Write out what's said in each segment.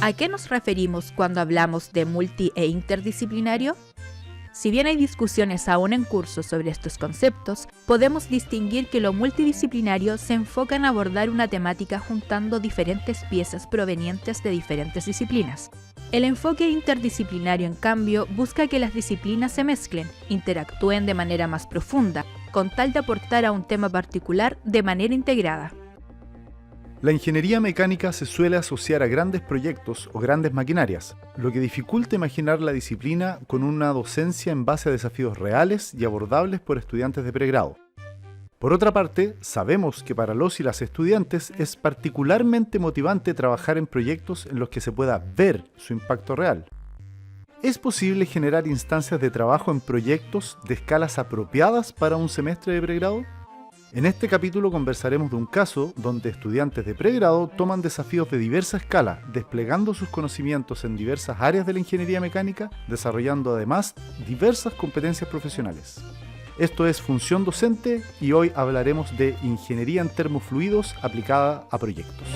¿A qué nos referimos cuando hablamos de multi e interdisciplinario? Si bien hay discusiones aún en curso sobre estos conceptos, podemos distinguir que lo multidisciplinario se enfoca en abordar una temática juntando diferentes piezas provenientes de diferentes disciplinas. El enfoque interdisciplinario, en cambio, busca que las disciplinas se mezclen, interactúen de manera más profunda, con tal de aportar a un tema particular de manera integrada. La ingeniería mecánica se suele asociar a grandes proyectos o grandes maquinarias, lo que dificulta imaginar la disciplina con una docencia en base a desafíos reales y abordables por estudiantes de pregrado. Por otra parte, sabemos que para los y las estudiantes es particularmente motivante trabajar en proyectos en los que se pueda ver su impacto real. ¿Es posible generar instancias de trabajo en proyectos de escalas apropiadas para un semestre de pregrado? En este capítulo conversaremos de un caso donde estudiantes de pregrado toman desafíos de diversa escala, desplegando sus conocimientos en diversas áreas de la ingeniería mecánica, desarrollando además diversas competencias profesionales. Esto es Función Docente y hoy hablaremos de ingeniería en termofluidos aplicada a proyectos.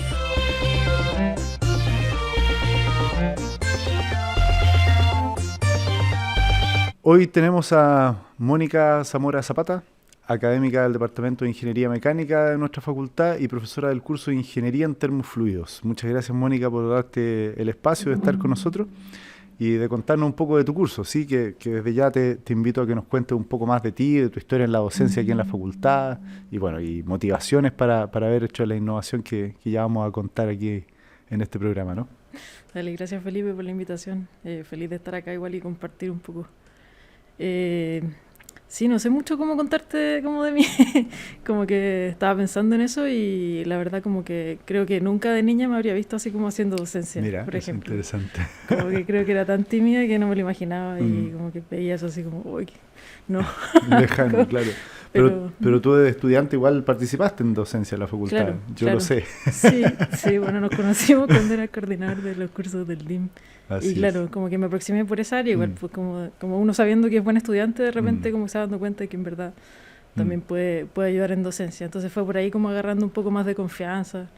Hoy tenemos a Mónica Zamora Zapata, académica del Departamento de Ingeniería Mecánica de nuestra facultad y profesora del curso de Ingeniería en Termofluidos. Muchas gracias, Mónica, por darte el espacio de estar con nosotros y de contarnos un poco de tu curso. Sí, que desde ya te invito a que nos cuentes un poco más de ti, de tu historia en la docencia aquí en la facultad y bueno, y motivaciones para haber hecho la innovación que ya vamos a contar aquí en este programa, ¿no? Dale, gracias Felipe por la invitación. Feliz de estar acá igual y compartir un poco. Sí, no sé mucho cómo contarte como de mí, como que estaba pensando en eso y la verdad como que creo que nunca de niña me habría visto así como haciendo docencia, mira, por ejemplo. Mira, es interesante. Como que creo que era tan tímida que no me lo imaginaba y como que veía eso así como, uy, no. Lejano, como, claro. Pero tú de estudiante igual participaste en docencia en la facultad, claro, yo lo sé. Sí, bueno, nos conocimos cuando era coordinador de los cursos del DIM. Así y claro, es. Como que me aproximé por esa área, igual pues como uno sabiendo que es buen estudiante, de repente como que se va dando cuenta de que en verdad también puede ayudar en docencia. Entonces fue por ahí como agarrando un poco más de confianza.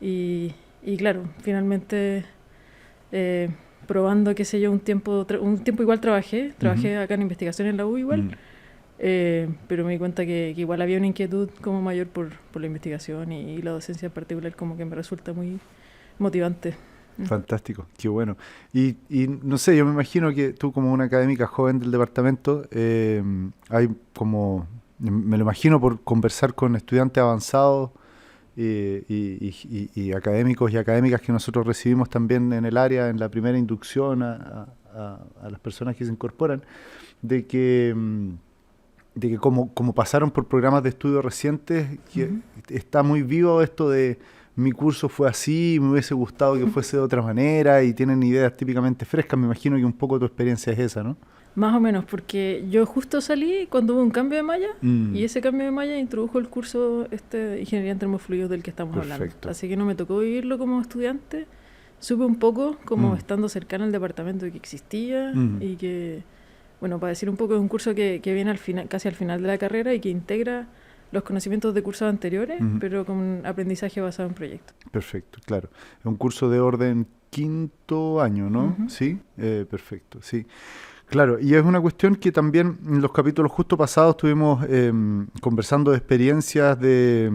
Y claro, finalmente probando, qué sé yo, un tiempo igual trabajé acá en investigación en la U igual, pero me di cuenta que igual había una inquietud como mayor por la investigación y la docencia en particular como que me resulta muy motivante. Fantástico, qué bueno. Y no sé, yo me imagino que tú como una académica joven del departamento, hay como, me lo imagino por conversar con estudiantes avanzados y académicos y académicas que nosotros recibimos también en el área, en la primera inducción a las personas que se incorporan, de que como pasaron por programas de estudio recientes, que está muy vivo esto de mi curso fue así, me hubiese gustado que fuese de otra manera y tienen ideas típicamente frescas. Me imagino que un poco tu experiencia es esa, ¿no? Más o menos, porque yo justo salí cuando hubo un cambio de malla y ese cambio de malla introdujo el curso de Ingeniería en Termofluidos del que estamos hablando. Así que no me tocó vivirlo como estudiante. Supe un poco como estando cercana al departamento que existía y que, bueno, para decir un poco, es un curso que viene al final, casi al final de la carrera y que integra los conocimientos de cursos anteriores, pero con aprendizaje basado en proyectos. Perfecto, claro. Es un curso de orden quinto año, ¿no? Sí, perfecto, sí. Claro, y es una cuestión que también en los capítulos justo pasados estuvimos conversando de experiencias de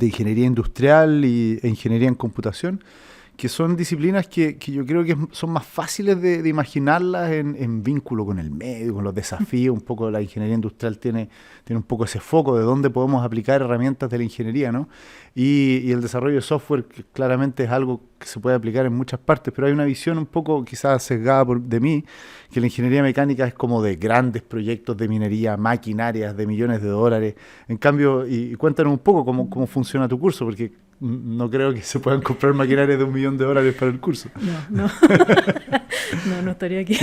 ingeniería industrial e ingeniería en computación, que son disciplinas que yo creo que son más fáciles de imaginarlas en vínculo con el medio, con los desafíos. Un poco la ingeniería industrial tiene un poco ese foco de dónde podemos aplicar herramientas de la ingeniería, ¿no? Y el desarrollo de software que claramente es algo que se puede aplicar en muchas partes, pero hay una visión un poco quizás sesgada de mí, que la ingeniería mecánica es como de grandes proyectos de minería, maquinarias de millones de dólares. En cambio, y cuéntanos un poco cómo funciona tu curso, porque no creo que se puedan comprar maquinarias de $1 millón para el curso. No. No estaría aquí.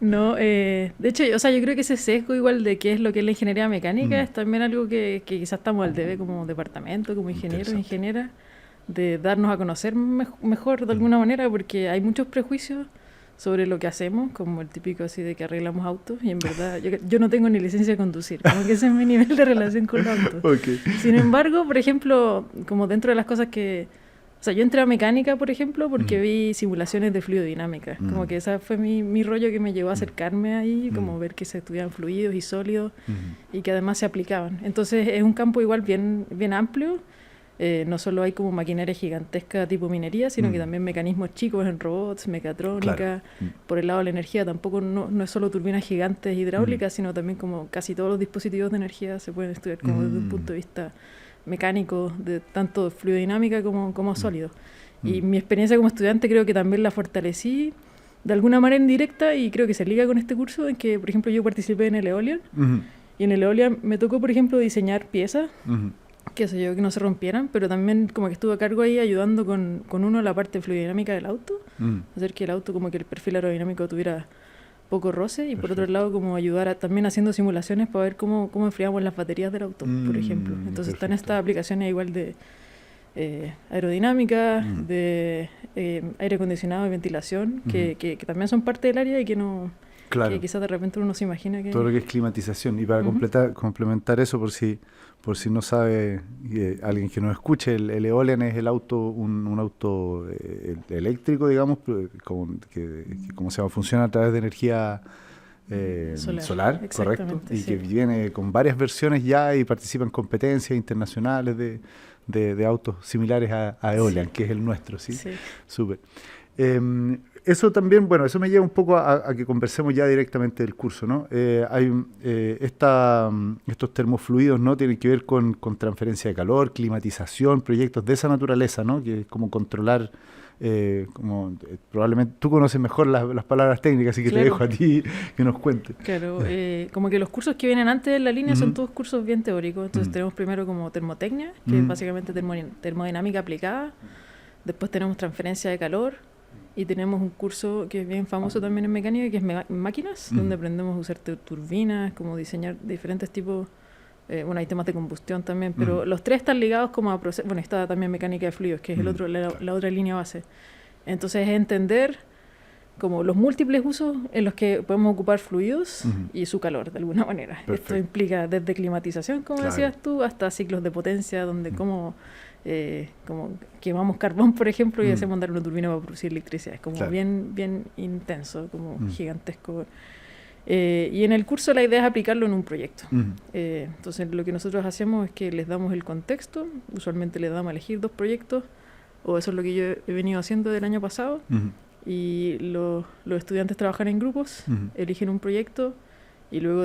No, de hecho, o sea, yo creo que ese sesgo igual de qué es lo que es la ingeniería mecánica es también algo que quizás estamos al debe como departamento, como ingenieros, ingenieras, de darnos a conocer mejor de alguna manera, porque hay muchos prejuicios sobre lo que hacemos, como el típico así de que arreglamos autos, y en verdad yo no tengo ni licencia de conducir, como que ese es mi nivel de relación con los autos. Okay. Sin embargo, por ejemplo, como dentro de las cosas que sea, yo entré a mecánica, por ejemplo, porque vi simulaciones de fluidodinámica. Como que esa fue mi rollo que me llevó a acercarme ahí, como ver que se estudiaban fluidos y sólidos y que además se aplicaban. Entonces es un campo igual bien amplio. No solo hay como maquinaria gigantesca tipo minería, sino que también mecanismos chicos en robots, mecatrónica. Claro. Por el lado de la energía tampoco no es solo turbinas gigantes hidráulicas, sino también como casi todos los dispositivos de energía se pueden estudiar como desde un punto de vista mecánico, de tanto fluidodinámica como sólido. Y mi experiencia como estudiante creo que también la fortalecí de alguna manera indirecta, y creo que se liga con este curso en que, por ejemplo, yo participé en el Eolian, y en el Eolian me tocó, por ejemplo, diseñar piezas, qué sé yo, que no se rompieran, pero también como que estuve a cargo ahí ayudando con uno la parte fluidodinámica del auto, hacer que el auto como que el perfil aerodinámico tuviera poco roce, y por otro lado como ayudar también haciendo simulaciones para ver cómo enfriamos las baterías del auto, por ejemplo. Entonces están estas aplicaciones igual de aerodinámica, de aire acondicionado y ventilación, que también son parte del área y que no... Claro. Que quizás de repente uno se imagina que... Todo lo que es climatización. Y para complementar eso, por si no sabe alguien que nos escuche, el Eolian es el auto, un auto eléctrico, digamos, como se llama, funciona a través de energía solar, correcto, y que viene con varias versiones ya y participa en competencias internacionales de autos similares a Eolian, que es el nuestro, ¿sí? Súper. Eso también, bueno, eso me lleva un poco a que conversemos ya directamente del curso, ¿no? Hay estos termofluidos, ¿no? Tienen que ver con transferencia de calor, climatización, proyectos de esa naturaleza, ¿no? Que es como controlar, probablemente tú conoces mejor las palabras técnicas, así que te dejo a ti que nos cuentes. Claro, como que los cursos que vienen antes de la línea son todos cursos bien teóricos. Entonces tenemos primero como termotecnia, que es básicamente termodinámica aplicada. Después tenemos transferencia de calor. Y tenemos un curso que es bien famoso también en mecánica, que es máquinas, donde aprendemos a usar turbinas, como diseñar diferentes tipos. Bueno, hay temas de combustión también, pero los tres están ligados como a procesos. Bueno, está también mecánica de fluidos, que es la otra línea base. Entonces es entender como los múltiples usos en los que podemos ocupar fluidos y su calor, de alguna manera. Perfecto. Esto implica desde climatización, como decías tú, hasta ciclos de potencia, donde como quemamos carbón, por ejemplo, y hacemos andar una turbina para producir electricidad. Es como bien intenso, como gigantesco. Y en el curso la idea es aplicarlo en un proyecto. Entonces lo que nosotros hacemos es que les damos el contexto, usualmente les damos a elegir 2 proyectos, o eso es lo que yo he venido haciendo del año pasado, y los estudiantes trabajan en grupos, eligen un proyecto y luego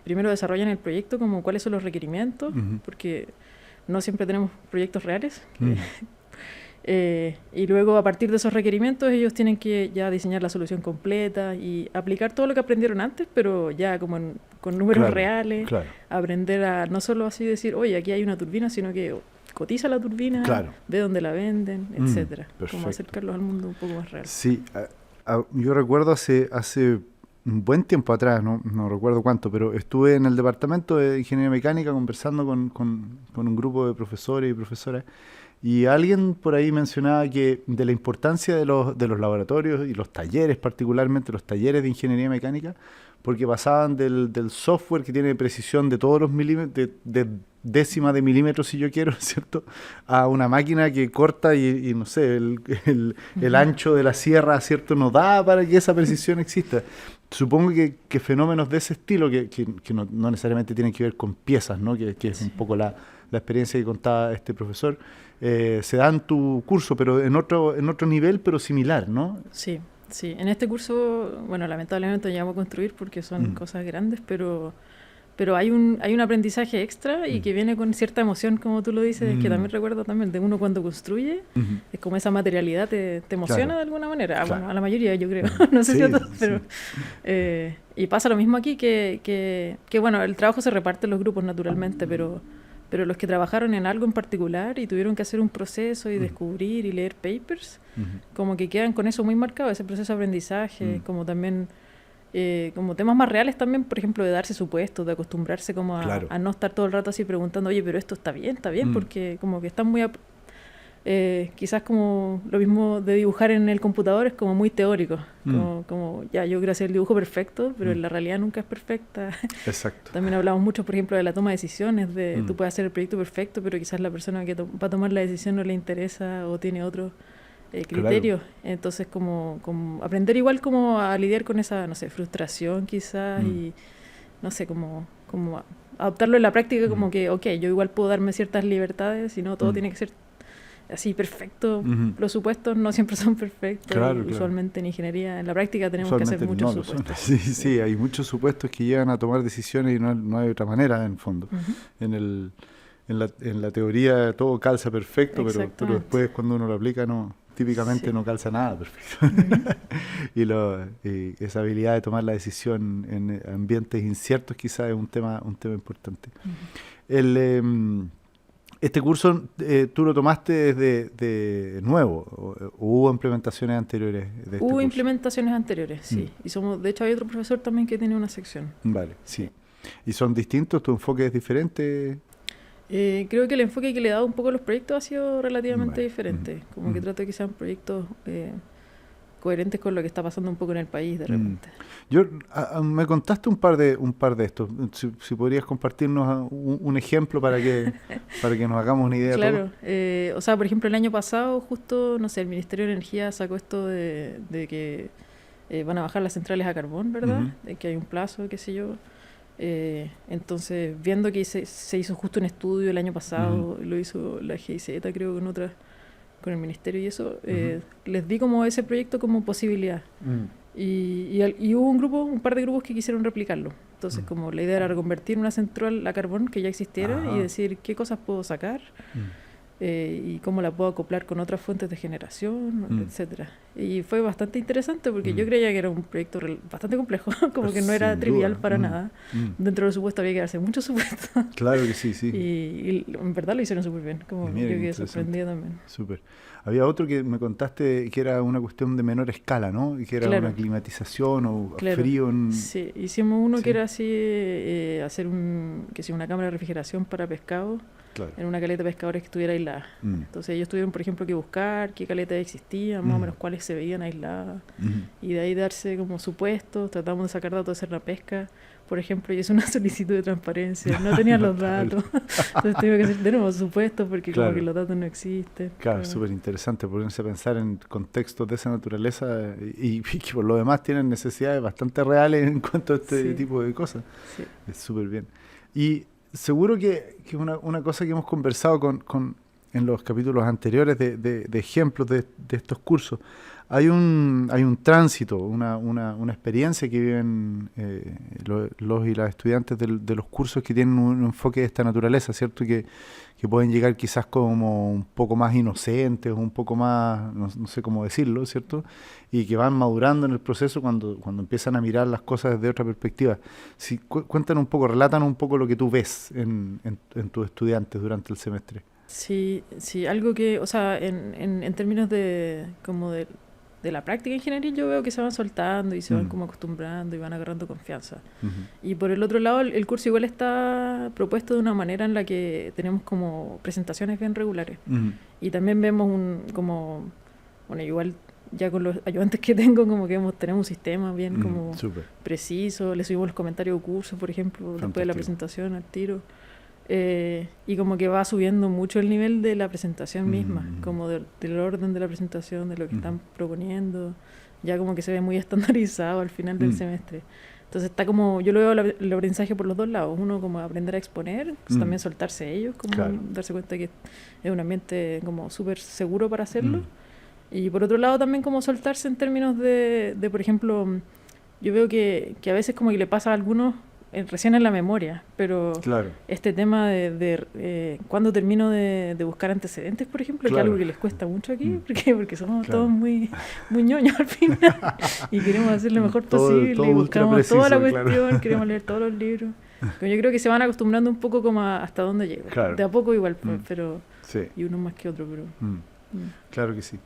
primero desarrollan el proyecto, como cuáles son los requerimientos, porque no siempre tenemos proyectos reales. Y luego a partir de esos requerimientos ellos tienen que ya diseñar la solución completa y aplicar todo lo que aprendieron antes, pero ya como con números reales, aprender a no solo así decir, oye, aquí hay una turbina, sino que cotiza la turbina, ve dónde la venden, etcétera. Como acercarlos al mundo un poco más real. Sí, yo recuerdo hace un buen tiempo atrás, no recuerdo cuánto, pero estuve en el departamento de ingeniería mecánica conversando con un grupo de profesores y profesoras, y alguien por ahí mencionaba que de la importancia de los laboratorios y los talleres, particularmente los talleres de ingeniería mecánica, porque pasaban del software que tiene precisión de todos los milímetros, de décima de milímetro si yo quiero, ¿cierto?, a una máquina que corta y no sé, el ancho de la sierra, ¿cierto?, no da para que esa precisión exista. Supongo que fenómenos de ese estilo, que no necesariamente tienen que ver con piezas, ¿no?, que es un poco la experiencia que contaba este profesor, se da en tu curso, pero en otro nivel, pero similar, ¿no? Sí. En este curso, bueno, lamentablemente ya vamos a construir porque son cosas grandes, pero hay un aprendizaje extra y que viene con cierta emoción, como tú lo dices, que también recuerdo también de uno cuando construye, es como esa materialidad te emociona de alguna manera, bueno, a la mayoría yo creo, no sé si a todos, pero y pasa lo mismo aquí, que bueno, el trabajo se reparte en los grupos naturalmente, pero los que trabajaron en algo en particular y tuvieron que hacer un proceso y descubrir y leer papers, como que quedan con eso muy marcado, ese proceso de aprendizaje, como también como temas más reales también, por ejemplo, de darse su puesto, de acostumbrarse como a no estar todo el rato así preguntando, oye, pero esto está bien, porque como que están muy quizás como lo mismo de dibujar en el computador es como muy teórico, como ya yo quiero hacer el dibujo perfecto, pero la realidad nunca es perfecta. Exacto. También hablamos mucho, por ejemplo, de la toma de decisiones, de tú puedes hacer el proyecto perfecto, pero quizás la persona que va a tomar la decisión no le interesa o tiene otro criterio. Claro. Entonces como aprender igual como a lidiar con esa, no sé, frustración quizás y no sé, como adoptarlo en la práctica como que, ok, yo igual puedo darme ciertas libertades y no todo tiene que ser así perfecto. Los supuestos no siempre son perfectos. Claro, usualmente en ingeniería, en la práctica tenemos que hacer muchos supuestos. Sí, hay muchos supuestos que llegan a tomar decisiones y no hay otra manera en el fondo. En la teoría todo calza perfecto, pero después cuando uno lo aplica típicamente no calza nada perfecto. Y esa habilidad de tomar la decisión en ambientes inciertos quizás es un tema importante. Este curso tú lo tomaste de nuevo, ¿o hubo implementaciones anteriores de este curso? Hubo implementaciones anteriores, sí. Y de hecho hay otro profesor también que tiene una sección. Vale, sí. ¿Y son distintos? ¿Tu enfoque es diferente? Creo que el enfoque que le he dado un poco a los proyectos ha sido relativamente diferente. Como que trato de que sean proyectos coherentes con lo que está pasando un poco en el país de repente. Me contaste un par de estos. Si podrías compartirnos un ejemplo para que nos hagamos una idea. Claro. O sea, por ejemplo, el año pasado justo, no sé, el Ministerio de Energía sacó esto de que van a bajar las centrales a carbón, ¿verdad? De que hay un plazo, qué sé yo. Entonces, viendo que se hizo justo un estudio el año pasado, lo hizo la GIZ, creo, con el ministerio y eso, les di como ese proyecto como posibilidad. Y hubo un par de grupos que quisieron replicarlo. Entonces, como la idea era reconvertir una central a carbón que ya existiera y decir qué cosas puedo sacar y cómo la puedo acoplar con otras fuentes de generación, etcétera. Y fue bastante interesante porque yo creía que era un proyecto bastante complejo, como que no era trivial para nada. Dentro de los supuestos había que hacer muchos supuestos. Claro que sí. Y en verdad lo hicieron súper bien, como yo quedé sorprendida también. Súper. Había otro que me contaste que era una cuestión de menor escala, ¿no? Y que era una climatización o frío. Sí, hicimos uno que era así, hacer una cámara de refrigeración para pescado. Claro. En una caleta de pescadores que estuviera aislada. Entonces ellos tuvieron, por ejemplo, que buscar qué caletas existían, más o menos cuáles se veían aisladas, y de ahí darse como supuestos. Tratamos de sacar datos de hacer la pesca, por ejemplo, y es una solicitud de transparencia, no tenían los datos, entonces tuve que hacer de nuevo supuestos porque como que los datos no existen. Claro, es súper interesante ponerse a pensar en contextos de esa naturaleza y que por lo demás tienen necesidades bastante reales en cuanto a este tipo de cosas. Sí. Es súper bien. Y seguro que una cosa que hemos conversado en los capítulos anteriores de ejemplos de estos cursos, hay un tránsito, una experiencia que viven los y las estudiantes de los cursos que tienen un enfoque de esta naturaleza, ¿cierto? Que pueden llegar quizás como un poco más inocentes, un poco más, no sé cómo decirlo, ¿cierto? Y que van madurando en el proceso cuando empiezan a mirar las cosas desde otra perspectiva. Si, cuéntanos un poco, relátanos un poco lo que tú ves en tus estudiantes durante el semestre. Sí, algo que, o sea, en términos de la práctica en general, yo veo que se van soltando y se van como acostumbrando y van agarrando confianza. Y por el otro lado, el curso igual está propuesto de una manera en la que tenemos como presentaciones bien regulares. Y también vemos bueno, igual ya con los ayudantes que tengo, como que tenemos un sistema bien como preciso. Le subimos los comentarios de curso, por ejemplo, después de la presentación al tiro. Y como que va subiendo mucho el nivel de la presentación misma, como del orden de la presentación, de lo que están proponiendo, ya como que se ve muy estandarizado al final del semestre. Entonces está como, yo lo veo el aprendizaje por los dos lados, uno como aprender a exponer, pues también soltarse ellos, como darse cuenta que es un ambiente como súper seguro para hacerlo, y por otro lado también como soltarse en términos de por ejemplo, yo veo que a veces como que le pasa a algunos recién en la memoria, pero este tema de cuando termino de buscar antecedentes, por ejemplo, que es algo que les cuesta mucho aquí, porque somos todos muy ñoños al final y queremos hacer lo mejor posible y buscamos preciso, toda la cuestión, queremos leer todos los libros. Pero yo creo que se van acostumbrando un poco como hasta dónde llega. De a poco igual, pero y uno más que otro, pero claro que sí.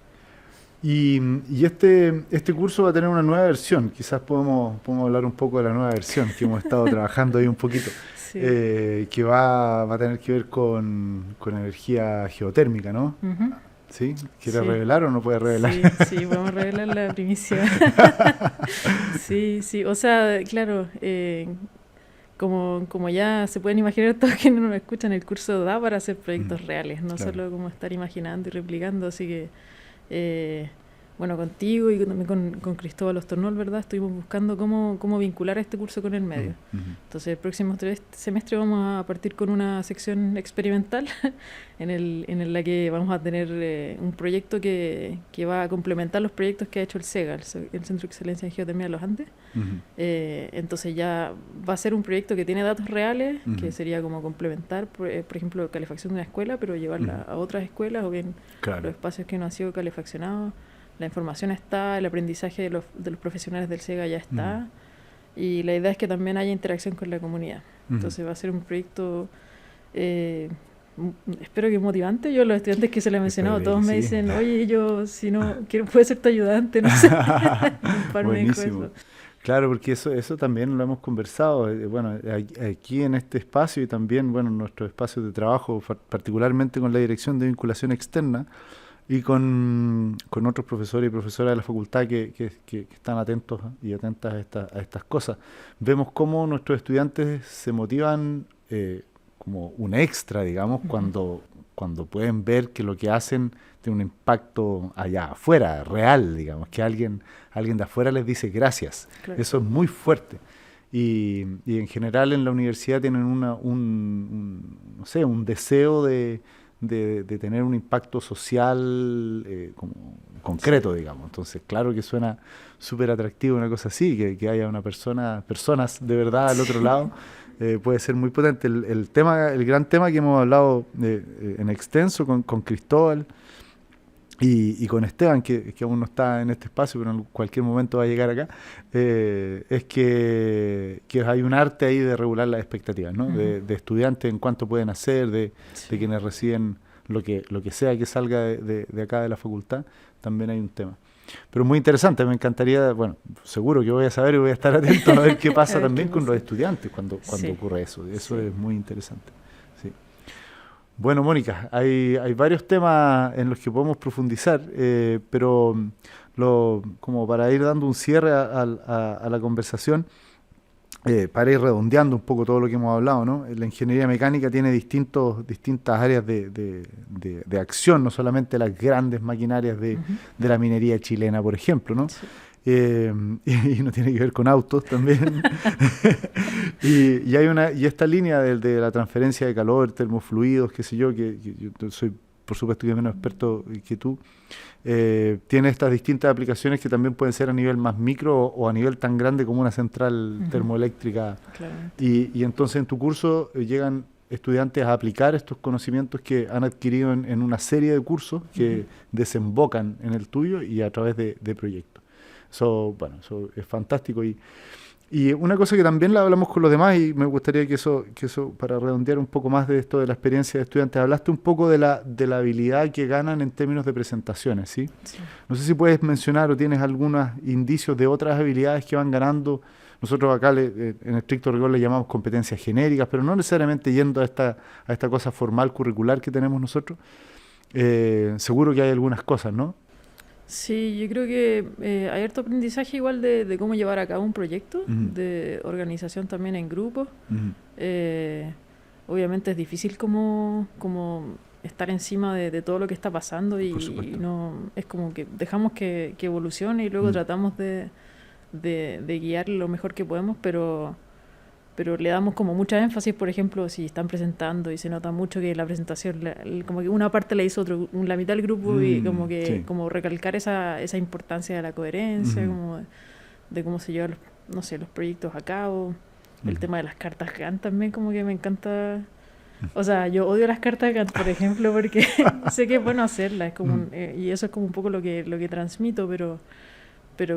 Y este curso va a tener una nueva versión. Quizás podemos hablar un poco de la nueva versión que hemos estado trabajando ahí un poquito, que va a tener que ver con energía geotérmica, ¿no? ¿Sí? ¿Quieres revelar o no puedes revelar? Sí, podemos revelar la primicia. Sí, o sea, claro, como ya se pueden imaginar todos que no nos escuchan, el curso da para hacer proyectos reales, no solo como estar imaginando y replicando, así que... bueno, contigo y también con Cristóbal Ostornol, ¿verdad? Estuvimos buscando cómo vincular este curso con el medio. Entonces, el próximo semestre vamos a partir con una sección experimental en la que vamos a tener un proyecto que va a complementar los proyectos que ha hecho el CEGA, el Centro de Excelencia en Geotermia de los Andes. Entonces ya va a ser un proyecto que tiene datos reales, que sería como complementar, por ejemplo, calefacción de una escuela, pero llevarla a otras escuelas o bien los espacios que no han sido calefaccionados. La información está, el aprendizaje de los profesionales del CEGA ya está, y la idea es que también haya interacción con la comunidad. Entonces va a ser un proyecto, espero que motivante. Yo, los estudiantes que se les he mencionado, todos me dicen, oye, yo si no, puedo ser tu ayudante, no sé. Buenísimo. Claro, porque eso también lo hemos conversado, bueno, aquí en este espacio y también, bueno, en nuestros espacios de trabajo, particularmente con la Dirección de Vinculación Externa, y con otros profesores y profesoras de la facultad que están atentos y atentas a estas cosas. Vemos cómo nuestros estudiantes se motivan como un extra, digamos, cuando pueden ver que lo que hacen tiene un impacto allá afuera, real, digamos, que alguien de afuera les dice gracias. Claro. Eso es muy fuerte. Y en general en la universidad tienen un deseo de tener un impacto social como concreto, digamos. Entonces, claro que suena súper atractivo una cosa así, que haya personas de verdad al otro lado, puede ser muy potente. El gran tema que hemos hablado en extenso con Cristóbal y con Esteban, que aún no está en este espacio, pero en cualquier momento va a llegar acá, es que hay un arte ahí de regular las expectativas, ¿no? De estudiantes en cuánto pueden hacer, de quienes reciben lo que sea que salga de acá de la facultad, también hay un tema. Pero muy interesante, me encantaría, bueno, seguro que voy a saber y voy a estar atento a ver qué pasa también con los estudiantes cuando ocurre eso. Eso es muy interesante. Sí. Bueno, Mónica, hay varios temas en los que podemos profundizar, pero como para ir dando un cierre a la conversación, para ir redondeando un poco todo lo que hemos hablado, ¿no? La ingeniería mecánica tiene distintas áreas de acción, no solamente las grandes maquinarias de la minería chilena, por ejemplo, ¿no? Sí. Y no tiene que ver con autos también. y esta línea de la transferencia de calor, termofluidos, qué sé yo, que yo soy por supuesto que menos experto que tú, tiene estas distintas aplicaciones que también pueden ser a nivel más micro o a nivel tan grande como una central termoeléctrica. Y entonces en tu curso llegan estudiantes a aplicar estos conocimientos que han adquirido en una serie de cursos que desembocan en el tuyo y a través de proyectos. Eso es fantástico. Y una cosa que también la hablamos con los demás, y me gustaría que eso para redondear un poco más de esto de la experiencia de estudiantes, hablaste un poco de la habilidad que ganan en términos de presentaciones, ¿sí? Sí. No sé si puedes mencionar o tienes algunos indicios de otras habilidades que van ganando. Nosotros acá en estricto rigor le llamamos competencias genéricas, pero no necesariamente yendo a esta cosa formal curricular que tenemos nosotros. Seguro que hay algunas cosas, ¿no? Sí, yo creo que hay harto aprendizaje igual de cómo llevar a cabo un proyecto, de organización también en grupos. Obviamente es difícil como estar encima de todo lo que está pasando y no es como que dejamos que evolucione y luego tratamos de guiar lo mejor que podemos, pero le damos como mucha énfasis, por ejemplo, si están presentando y se nota mucho que la presentación, como que una parte la hizo la mitad del grupo y como que como recalcar esa importancia de la coherencia, como de cómo se llevan los proyectos a cabo. El tema de las cartas Gantt también como que me encanta. O sea, yo odio las cartas Gantt, por ejemplo, porque sé que es bueno hacerlas, es como y eso es como un poco lo que transmito, pero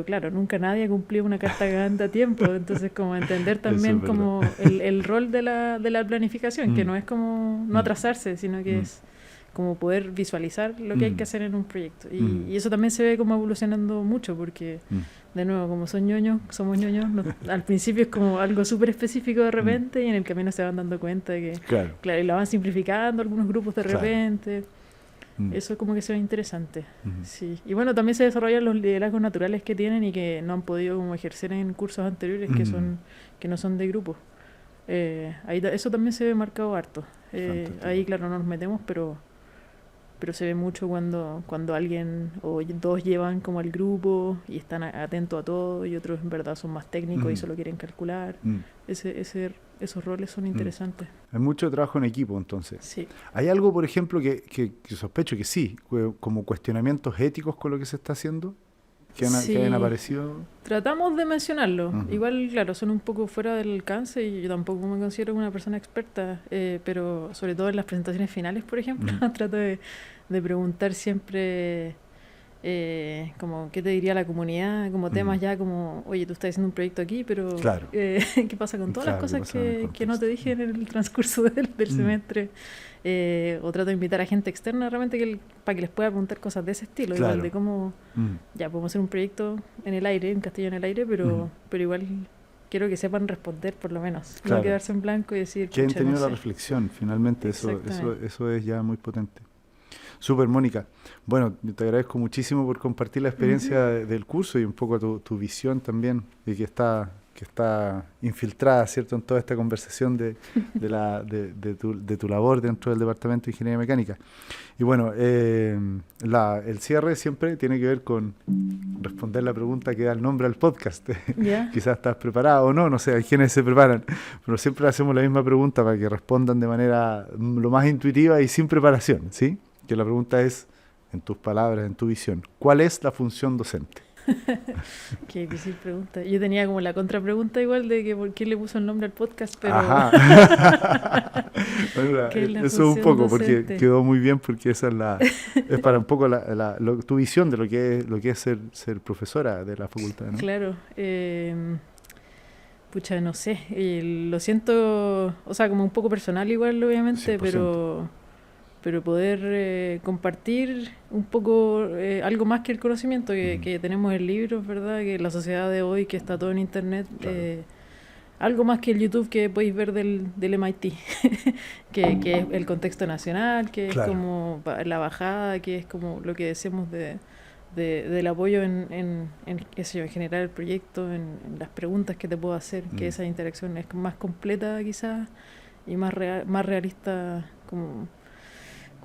claro, nunca nadie ha cumplido una carta Gantt a tiempo, entonces como entender también como el rol de la planificación, que no es como no atrasarse, sino que es como poder visualizar lo que hay que hacer en un proyecto. Y eso también se ve como evolucionando mucho, porque de nuevo, como somos ñoños, al principio es como algo súper específico de repente y en el camino se van dando cuenta de que, claro, y lo van simplificando algunos grupos de repente. Eso como que se ve interesante. Sí. Y bueno, también se desarrollan los liderazgos naturales que tienen y que no han podido como ejercer en cursos anteriores que no son de grupo. Eso también se ve marcado harto. Ahí, claro, no nos metemos, pero se ve mucho cuando alguien o dos llevan como al grupo y están atentos a todo y otros en verdad son más técnicos y solo quieren calcular. Esos roles son interesantes. Hay mucho trabajo en equipo, entonces. Sí. ¿Hay algo, por ejemplo, que sospecho que sí, como cuestionamientos éticos con lo que se está haciendo? Que hayan aparecido. Tratamos de mencionarlo. Igual, claro, son un poco fuera del alcance y yo tampoco me considero una persona experta, pero sobre todo en las presentaciones finales, por ejemplo, trato de preguntar siempre como qué te diría la comunidad, como temas ya como, oye, tú estás haciendo un proyecto aquí, pero claro. ¿Qué pasa con todas las cosas que no te dije en el transcurso del semestre? O trato de invitar a gente externa realmente para que les pueda preguntar cosas de ese estilo, igual de cómo ya podemos hacer un proyecto en el aire, un castillo en el aire, pero igual quiero que sepan responder por lo menos, no quedarse en blanco y decir que han tenido la reflexión, finalmente eso es ya muy potente. Súper, Mónica. Bueno, te agradezco muchísimo por compartir la experiencia del curso y un poco tu visión también, y que está infiltrada, ¿cierto?, en toda esta conversación de tu labor dentro del Departamento de Ingeniería Mecánica. Y bueno, el cierre siempre tiene que ver con responder la pregunta que da el nombre al podcast. Quizás estás preparado o no sé, hay quienes se preparan, pero siempre le hacemos la misma pregunta para que respondan de manera lo más intuitiva y sin preparación, ¿sí? Que la pregunta es, en tus palabras, en tu visión, ¿cuál es la función docente? Qué difícil pregunta. Yo tenía como la contrapregunta igual de que por qué le puso el nombre al podcast, pero... Bueno, eso un poco, docente. Porque quedó muy bien, porque esa es para un poco tu visión de lo que es ser profesora de la facultad, ¿no? Claro. Pucha, no sé. Lo siento, o sea, como un poco personal igual, obviamente, 100%. Pero poder compartir un poco algo más que el conocimiento que tenemos en libros, ¿verdad? Que la sociedad de hoy, que está todo en internet, algo más que el YouTube que podéis ver del MIT, que es el contexto nacional, que es como la bajada, que es como lo que decimos del apoyo en qué sé yo, en generar el proyecto, en las preguntas que te puedo hacer, que esa interacción es más completa quizás y más realista, como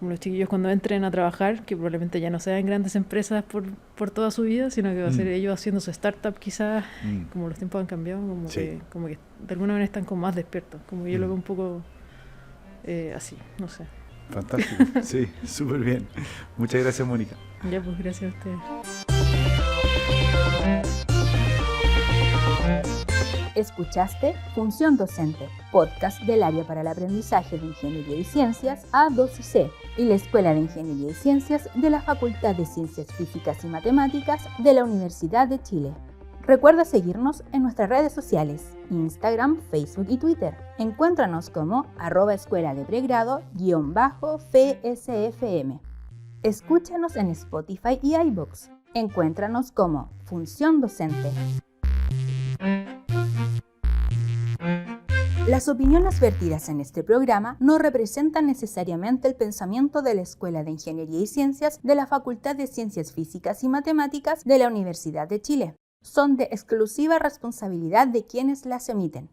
los chiquillos cuando entren a trabajar, que probablemente ya no sean grandes empresas por toda su vida, sino que va a ser ellos haciendo su startup quizás, como los tiempos han cambiado, como que de alguna manera están como más despiertos, como yo lo veo un poco así, no sé. Fantástico, sí, súper bien. Muchas gracias, Mónica. Ya, pues gracias a ustedes. Escuchaste Función Docente, podcast del Área para el Aprendizaje de Ingeniería y Ciencias A2C y la Escuela de Ingeniería y Ciencias de la Facultad de Ciencias Físicas y Matemáticas de la Universidad de Chile. Recuerda seguirnos en nuestras redes sociales, Instagram, Facebook y Twitter. Encuéntranos como @escuela de pregrado_FSFM. Escúchanos en Spotify y iVoox. Encuéntranos como Función Docente. Las opiniones vertidas en este programa no representan necesariamente el pensamiento de la Escuela de Ingeniería y Ciencias de la Facultad de Ciencias Físicas y Matemáticas de la Universidad de Chile. Son de exclusiva responsabilidad de quienes las emiten.